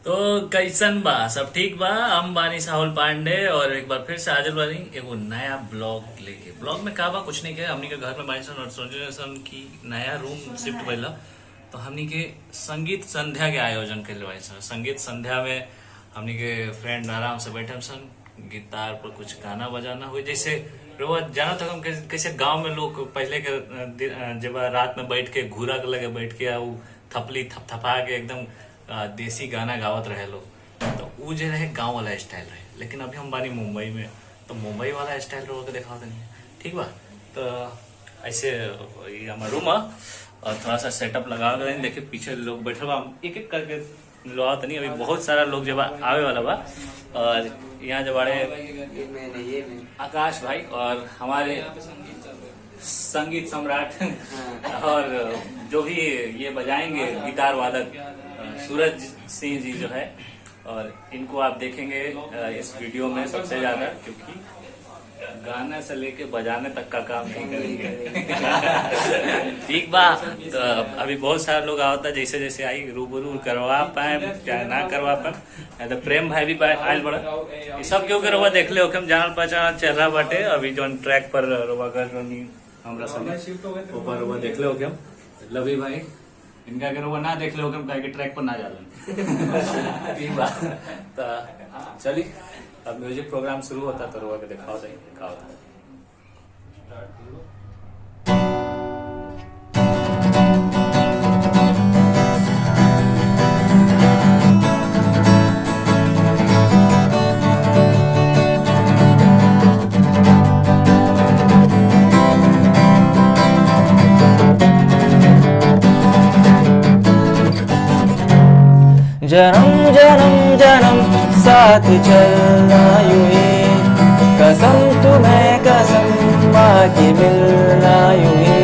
तो कैसन बा, सब ठीक बा। हम बानी साहुल पांडे और एक बार फिर से हाजिर बानी एगो नया ब्लॉग लेके। ब्लॉग में का बा, कुछ नहीं किया। हमनी के घर में बानी सन और सोचे सन की नया रूम शिफ्ट भइला, तो हमनी के संगीत संध्या के आयोजन कैले बानी सन। संगीत संध्या में हमनी के फ्रेंड आराम से बैठे सन, गिटार पर कुछ गाना बजाना हुई। जैसे रोज जाना था हम कैसे गांव में लोग पहले के जब रात में बैठ के घूरा के लगे बैठ के थपली थपथपा के एकदम देसी गाना गावत रहे लोग, तो वो जो रहे गांव वाला स्टाइल रहे। लेकिन अभी हम बानी मुंबई में, तो मुंबई वाला स्टाइल रोज के दिखावत नहीं है, ठीक बा। तो ऐसे ये हमारा रूम है और थोड़ा सा सेटअप लगा कर देखिए पीछे लोग बैठे बा, एक एक करके लोग नहीं। अभी बहुत सारा लोग जब आवे वाला बा। और यहाँ जब बड़े आकाश भाई और हमारे संगीत सम्राट और जो भी ये बजाएंगे गिटार वादक सूरज सिंह जी जो है, और इनको आप देखेंगे इस वीडियो में सबसे ज्यादा, क्योंकि गाने से लेके बजाने तक का काम नहीं करेंगे। ठीक बा। तो अभी बहुत सारे लोग आवता, जैसे जैसे आई रूबरू करवा पाए क्या ना करवा पाए। तो प्रेम भाई भी आयल बड़ा, ये सब क्यों करवा देख ले हम जानल पहचान चल रहा बाटे। अभी जो ट्रैक पर रोवा कर हमरा सब ऊपर रोवा देख ले हम लवी भाई, इनका अगर वो ना देख ले हम कहे ट्रैक पर ना जालन। ठीक बा। तो चलिए अब म्यूजिक प्रोग्राम शुरू होता तो रोवा के दिखाओ सही का होता। जन्म जन्म जन्म साथ चलना यूं ही, कसम तुम्हें कसम माँ की मिलना यूं ही।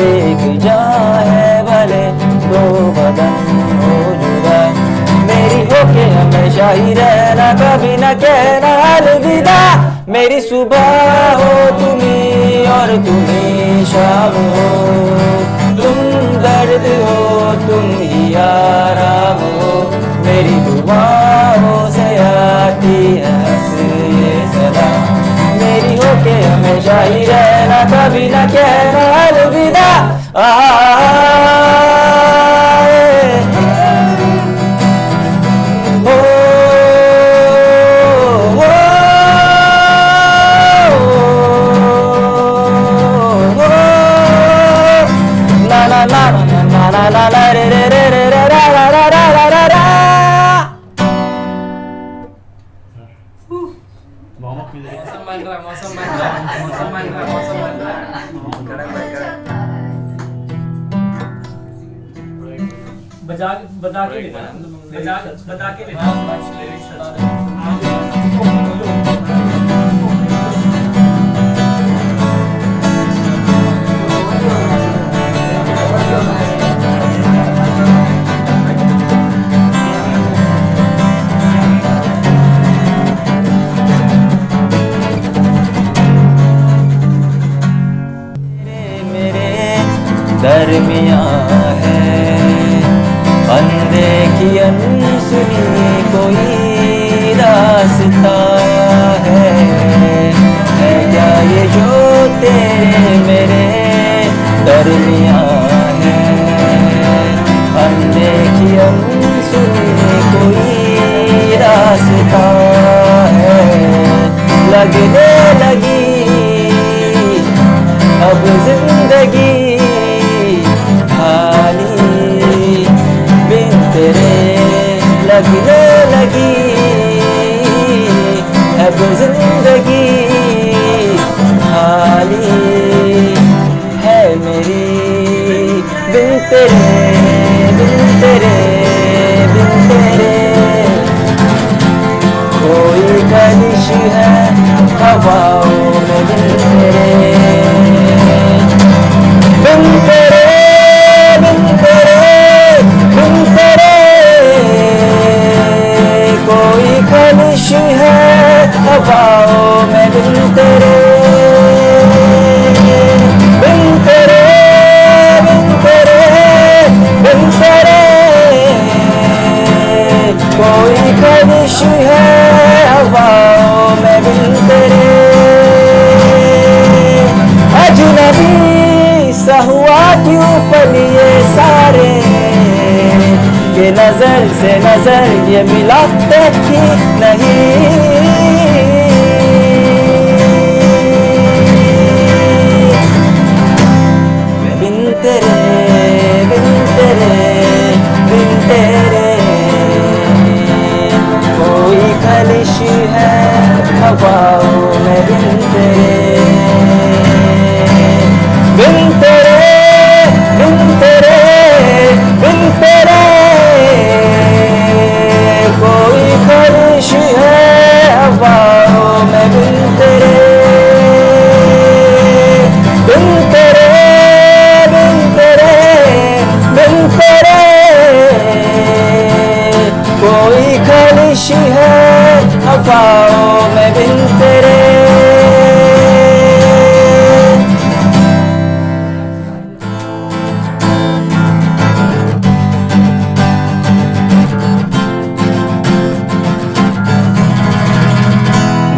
एक जान है भले दो बदन हो जुदा, मेरी होके हमेशा ही रहना, कभी न कहना अलविदा। मेरी सुबह हो तुम्ही और तुम्ही शाम हो, तुम दर्द हो तुम ही आराम हो। मेरी दुआओं से आती है ये सदा, मेरी होके हमेशा ही रहना, कभी न कहना अलविदा। ना ना ना ना ना ना ना रे रे रे रे रे रा रा रा रा रा रा रा। बजा बजा के लेना, बजा के लेना। दरमियाँ है अनदेखी अनसुनी कोई रास्ता है क्या ये जो तेरे मेरे दरमियाँ है। अनदेखी अनसुनी कोई रास्ता है, लगने लगी अब जिंदगी खाली बिन तेरे, लगने लगी अब जिंदगी खाली है मेरी बिन तेरे, बिन तेरे, बिन तेरे। कोई कलिश है हवाओं में बिन तेरे, बिन तेरे, बिन तेरे, बिन तेरे। कोई खलिश है हवाओं में बिन तेरे, बिन तेरे, बिन तेरे, बिन तेरे। कोई ख्वाहिश है हवाओं में बिन तेरे, अजनबी सा हुआ क्यों पल ये सारे, ये नजर से नजर ये मिलाते ही नहीं। बिन तेरे बिन तेरे बिन तेरे, कोई ख्वाहिश है हवाओं में बिन तेरे, बिन तेरे बिन तेरे बिन तेरे, कोई ख्वाहिश है हवाओं में बिन तेरे, बिन तेरे बिन तेरे बिन तेरे, कोई ख्वाहिश है हवाओं में बिन तेरे।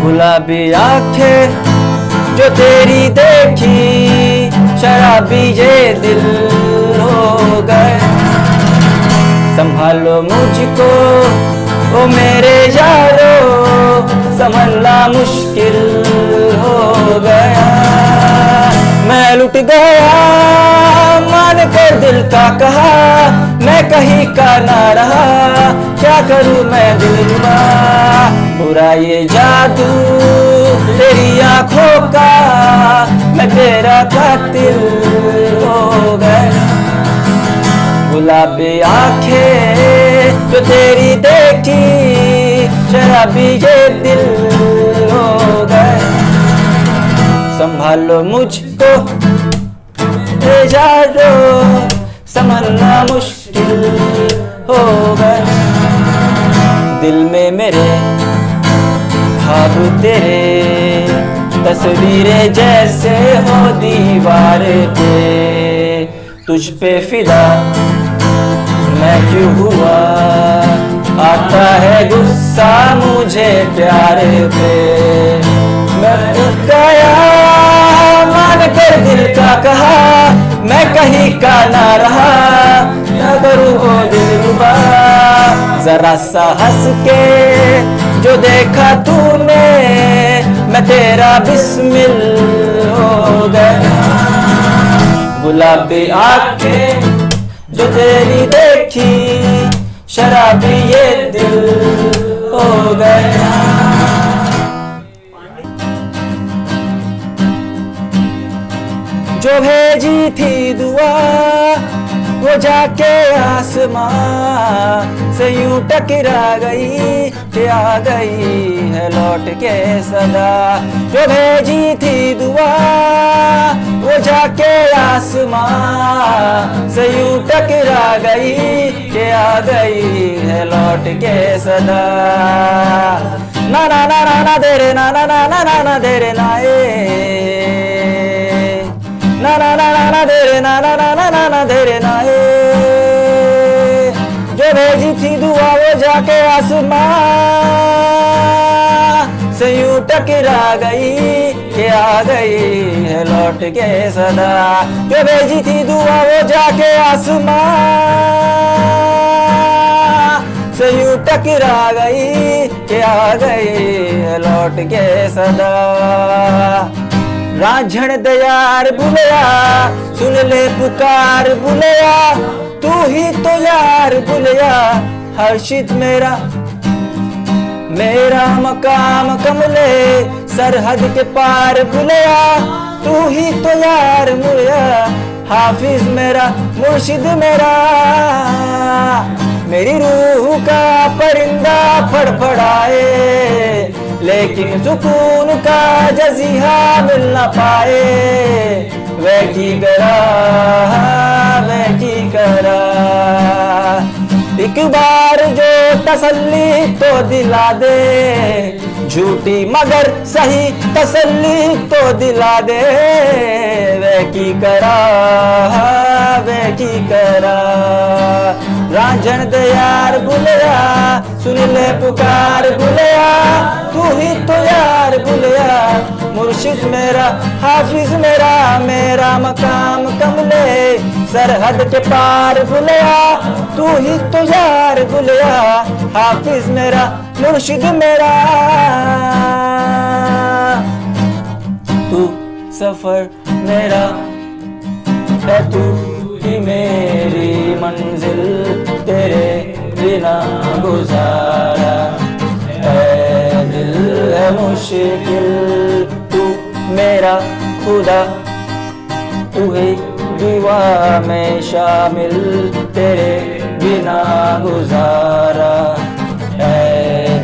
गुलाबी आंखें जो तेरी देखी, शराबी ये दिल हो गए, संभालो मुझको ओ मेरे यारो, संभलना मुश्किल हो गया। मैं लुट गया मान कर दिल का कहा, मैं कहीं का ना रहा, क्या करूं मैं दिलरुबा, बुरा ये जादू तेरी आंखों का, मैं तेरा कातिल हो गया। गुलाबी आंखें जो तेरी देखी, शराबी ये दिल हो गए, संभालो मुझको ए यारो, संभलना मुश्किल हो गए। दिल में मेरे ख्वाब तेरे, तस्वीरें जैसे हो दीवार पे, तुझ पे फिदा मैं क्यों हुआ, आता है गुस्सा मुझे प्यार पे। मैं रुक गया मान कर दिल का कहा, मैं कहीं का ना रहा, क्या करूं वो दिलरुबा, जरा सा हंस के जो देखा तूने, मैं तेरा बिस्मिल हो गया। गुलाबी आंखें जो तेरी देखी, शराबी ये दिल हो गया। जो भेजी थी दुआ वो जाके आसमां से यूं टकरा गई कि आ गई है लौट के सदा। जो भेजी थी दुआ वो जाके आसमां से यूं टकरा गई कि आ गई है लौट के सदा। ना ना ना ना ना दे रे ना ना ना ना ना ना दे रे ना ना ना ना ना ना दे रे ना ना ना ना ना ना दे रे ना जो भेजी थी दुआ वो जाके आसमां से यूं टकरा गई कि आ गई है लौट के सदा। जो भेजी थी दुआ वो जाके आसमां से यूं टकरा गई कि आ गई है लौट के सदा। रांझण दयार बुलया सुन ले पुकार बुलया, तू ही तो यार बुलया हर्षित मेरा मेरा मकाम कमले सरहद के पार बुलया, तू ही तो यार बुलया हाफिज मेरा मुर्शिद मेरा। मेरी रूह का परिंदा फड़फड़ाए लेकिन सुकून का जज़िया मिल न पाए। वे की करा वे की करा, एक बार जो तसल्ली तो दिला दे, झूठी मगर सही तसल्ली तो दिला दे। वे की करा वे की करा, रांझण दयार बुलया सुन सुन ले पुकार बुलिया, तू ही तो यार बुलिया, मुर्शिद मेरा हाफिज मेरा, मेरा मकाम कमले सरहद के पार बुलिया, तू ही तो यार बुलिया, हाफिज मेरा मुर्शिद मेरा। तू सफर मेरा है, तू ही मेरी मंजिल, तेरे बिना गुजारा है दिल है मुश्किल। तू मेरा खुदा, तू है दुआ में शामिल, तेरे बिना गुजारा है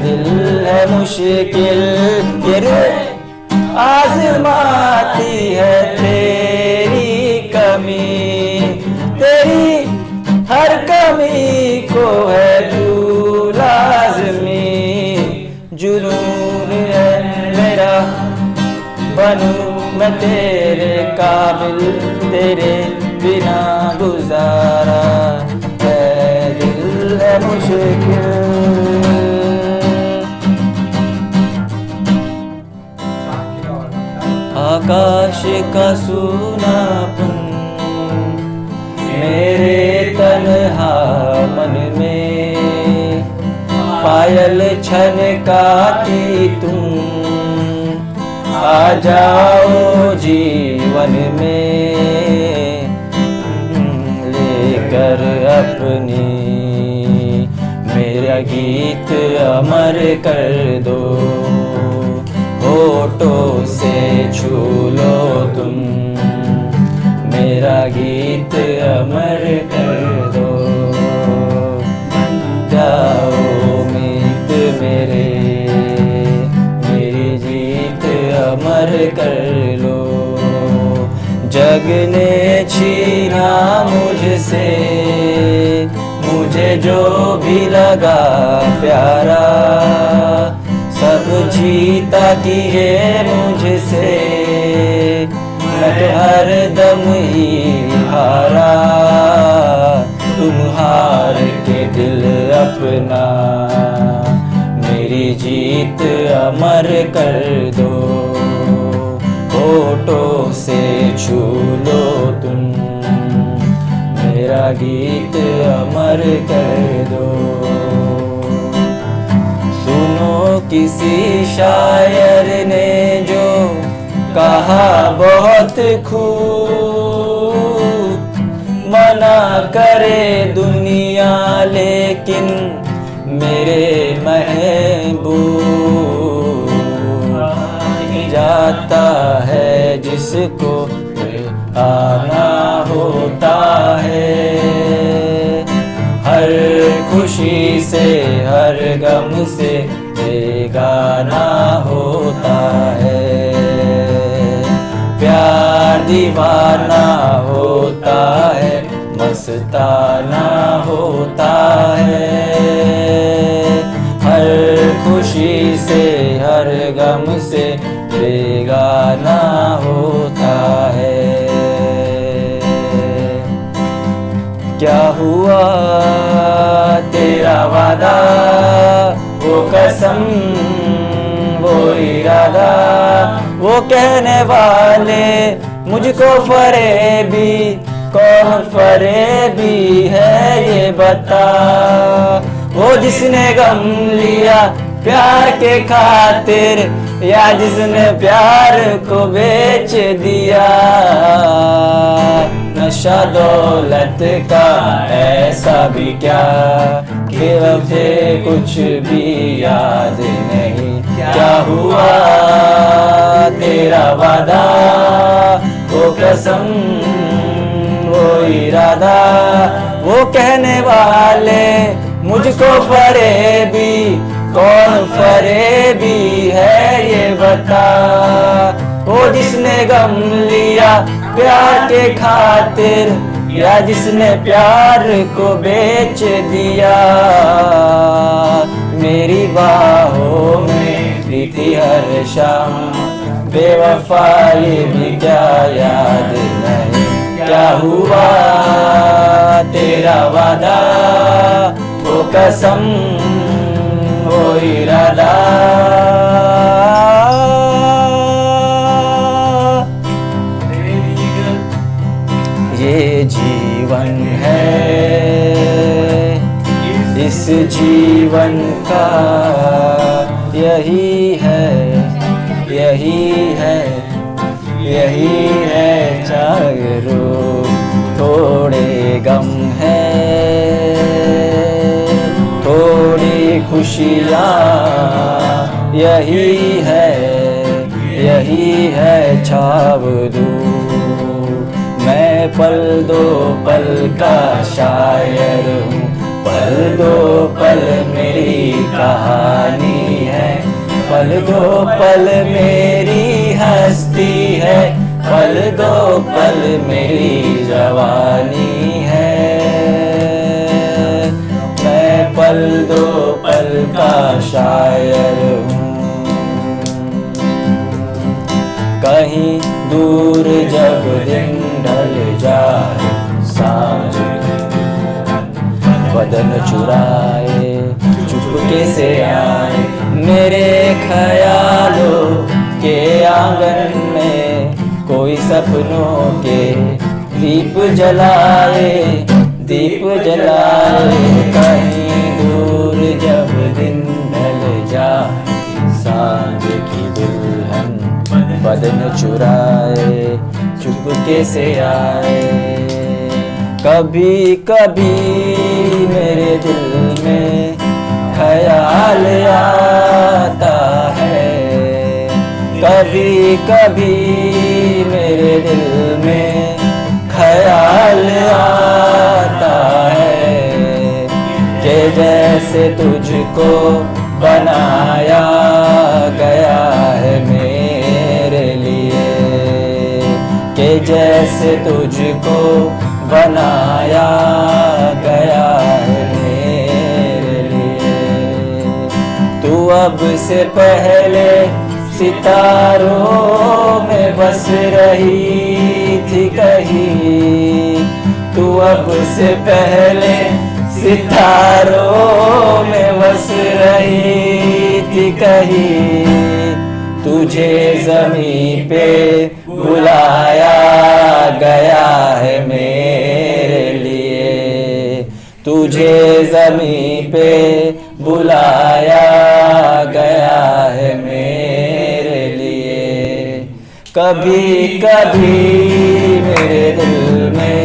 दिल है मुश्किल। ये रूह आजमाती है तेरी कमी, तेरी हर कमी को है तू लाज़मी। जुनून है मेरा बनूं मैं तेरे काबिल, तेरे बिना गुजारा है दिल है मुश्किल। आकाश का सूनापन मेरे तन्हा मन में, पायल छनकाती तुम आ जाओ जीवन में, लेकर अपनी मेरा गीत अमर कर दो, होठों से छू लो तुम मेरा गीत अमर कर दो। जाओ मीत मेरे, मेरी जीत अमर कर लो। जग ने छीना मुझसे मुझे जो भी लगा प्यारा, सब जीता किए मुझसे, मैं तो हर दम ही हारा। तुम हार के दिल अपना मेरी जीत अमर कर दो, होठों से छू लो तुम मेरा गीत अमर कर दो। सुनो किसी शायर ने जो कहा बहुत खूब, मना करे दुनिया लेकिन मेरे महबूब जाता है जिसको आना होता है, हर खुशी से हर गम से बेगाना होता है। प्यार दीवाना होता है, मस्ताना होता है, हर खुशी से हर गम से बेगाना होता है। क्या हुआ तेरा वादा, वो कसम वो इरादा, वो कहने वाले मुझको फरेबी, कौन फरेबी है ये बता। वो जिसने गम लिया प्यार के खातिर, या जिसने प्यार को बेच दिया। नशा दौलत का ऐसा भी क्या कि मुझे कुछ भी याद नहीं। क्या हुआ तेरा वादा, वो कसम वो इरादा, वो कहने वाले मुझको फरेबी, कौन फरेबी है ये बता। वो जिसने गम लिया प्यार के खातिर, या जिसने प्यार को बेच दिया। मेरी बाहों में बीती हर शाम बेवफाई भी क्या याद नहीं। क्या हुआ तेरा वादा, वो कसम हो इरादा। ये जीवन है, इस जीवन का यही है, यही है, यही है चाहे रो थोड़े गम है, थोड़ी खुशियाँ, यही है छाव दूँ। मैं पल दो पल का शायर हूँ, पल दो पल मेरी कहानी है, पल दो पल मेरी हस्ती है, पल दो पल मेरी जवानी है। मैं पल दो पल का शायर हूँ। कहीं दूर जब दिन ढल जाए, सांझ बदन चुराए, चुपके से आए मेरे ख्यालों के आंगन में, कोई सपनों के दीप जलाए, दीप जलाए। कहीं दूर जब दिन ढल जाए, सांझ की दुल्हन बदन चुराए, चुपके से आए। कभी कभी मेरे दिल में ख्याल आता है, कभी कभी मेरे दिल में ख्याल आता है, कि जैसे तुझको बनाया गया है मेरे लिए, कि जैसे तुझको बनाया गया है मेरे लिए। तू अब से पहले सितारों में बस रही थी कहीं, तू अब से पहले सितारों में बस रही थी कहीं, तुझे ज़मीं पे बुलाया गया है मेरे लिए, तुझे ज़मीं पे बुलाया गया है मेरे लिए। कभी कभी मेरे दिल में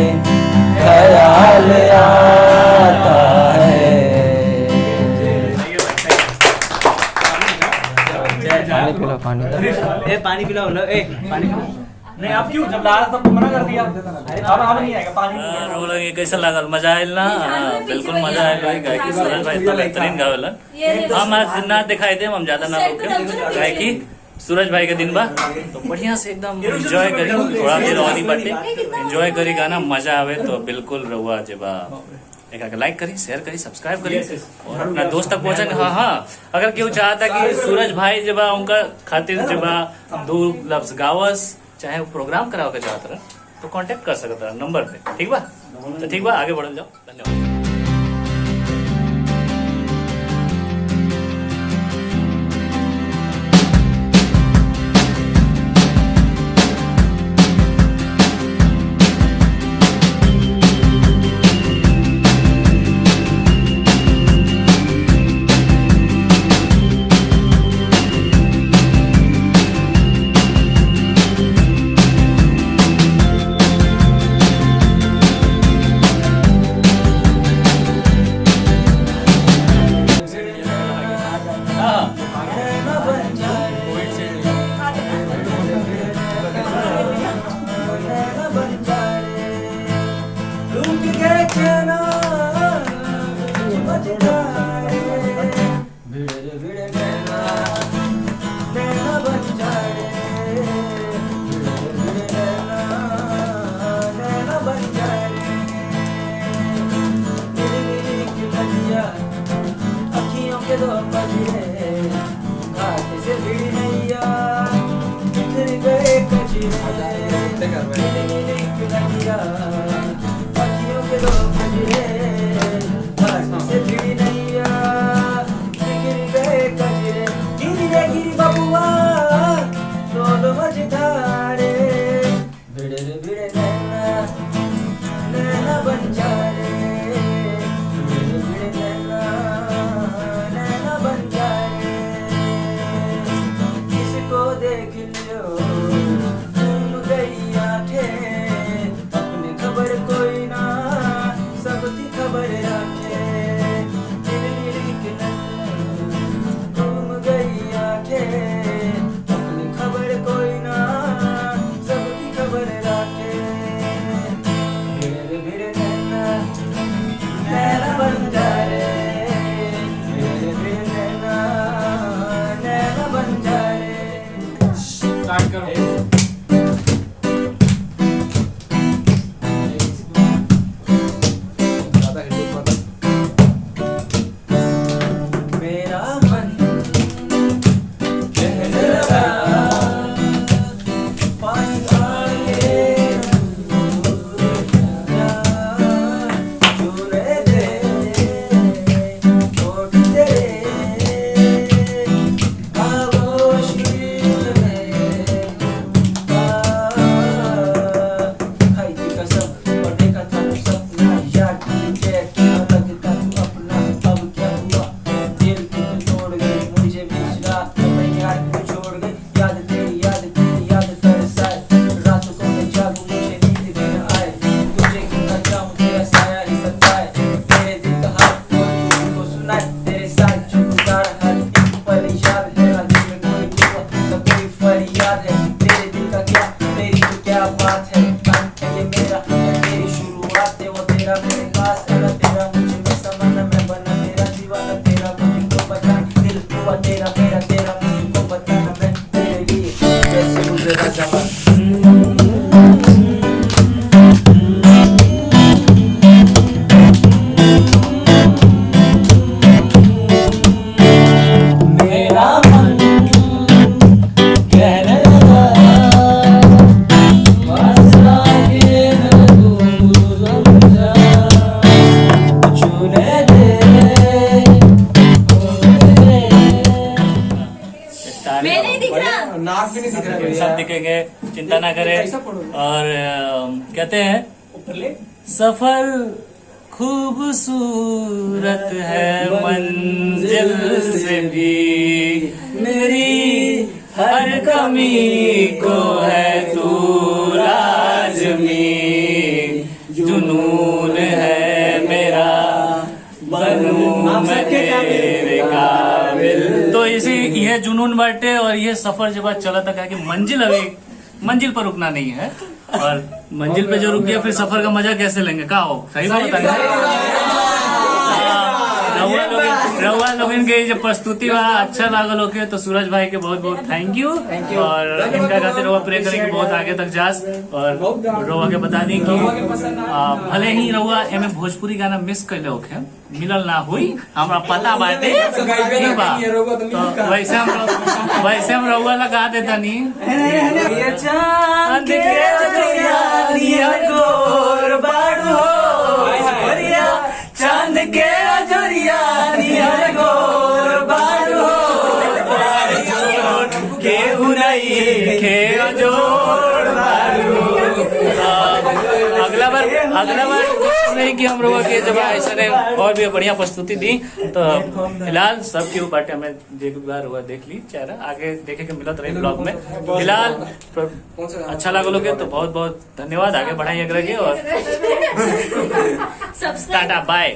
ख्याल आता है। पानी पिलाओ, पानी पानी पिलाओ, पानी पिलाओ। नहीं आप क्यों, जब ला रहा था तो मना कर दिया। अब नहीं आएगा पानी। रोल कैसा लागल, मजा आयल ना? बिल्कुल मजा आयल भाई। गायकी सूरज भाई इतना बेहतरीन गावेला। हम आज ना दिखाई दे, हम ज्यादा ना रोके। गायकी सूरज भाई के दिन बा तो बढ़िया से एकदम एंजॉय करी, थोड़ा देर और ही बाटे एंजॉय करी, गाना मजा आवे तो बिल्कुल रहुआ जेबा एक लाइक करी, शेयर करी, सब्सक्राइब करी और अपना दोस्त तक पहुंचा। हाँ हाँ, अगर केहू चाहता कि सूरज भाई जब उनका खातिर जब दो लफ्ज गावस चाहे वो प्रोग्राम कराओ के चाहत रहे तो कांटेक्ट कर सकता है नंबर पे। ठीक बा, तो ठीक बा, आगे बढ़ल जाओ। धन्यवाद। मेरा मन कहने लगा पास आके छूने दे होठ तेरे खामोशी में खाई थी कसम और देखा था तू सपना याद तुझे क्या लगता तू अपना अब क्या हुआ दिल की तू तोड़ गई मुझे बीच रात में यार तू छोड़ गई याद तेरी याद तरसाए रातों को मैं जागूं मुझे नींद भी न आए तुझे कितना चाहूं तेरा साया ही सताए तेरे दिल का हाल कोई तुझको सुनाए तेरे साथ जो गुजारा हर एक पल याद है ना दिल में कोई दुआ न कोई फरियाद है तेरे दिल का क्या तेरी तो क्या बात है काम है ये मेरा है मेरी शुरुआत है वो तेरा मेरे पास है ना तेरा मुझे में समाना मैं बना तेरा दीवाना तेरा मुझको पता दिल हुआ तेरा मेरा तेरा मुझको बताना मैं तेरे लिए कैसे गुजरा ज़माना मेरा मन कहने लगा पास आके तू समझा छूने दे मैं नहीं दिख रहा। नाक भी नहीं दिख रहा सब दिखेंगे, चिंता ना करें। और कहते हैं सफर खूबसूरत है मंजिल से भी मेरी हर कमी को है तू लाजमी जुनून है मेरा बनूं मैं तेरे काबिल। तो इसी ये जुनून बाटे और ये सफर जब आज चला था कि मंजिल अभी मंजिल पर रुकना नहीं है और मंजिल पे जो रुक गया फिर सफर का मजा कैसे लेंगे का हो सही बात बताएंगे। रउआ लोगन के जो प्रस्तुति बा अच्छा लागल होके तो सूरज भाई के बहुत बहुत थैंक यू और इनका खातिर रउआ प्रे करें कि बहुत आगे तक जास और रउआ के बता दी कि भले ही रउआ एमे भोजपुरी गाना मिस कैले होके मिलल ना हुई हमरा पता बाटे ठीक बा तो वैसे हम रउआ लगा देता नी चांद के अजरिया गोर बाड़ू चांद के अजरिया गोर बाड़ू के हुनई के अजोर बाड़ू। अगला बार कोशिश नहीं कि हम लोगों के जब ऐसे और भी बढ़िया प्रस्तुति दी तो फिलहाल सबके ऊपर हमें एक बार हुआ देख ली चेहरा आगे देखे के मिलत रही ब्लॉग में। फिलहाल अच्छा लगा लोगे तो बहुत बहुत धन्यवाद आगे बढ़ाइए और टाटा बाय।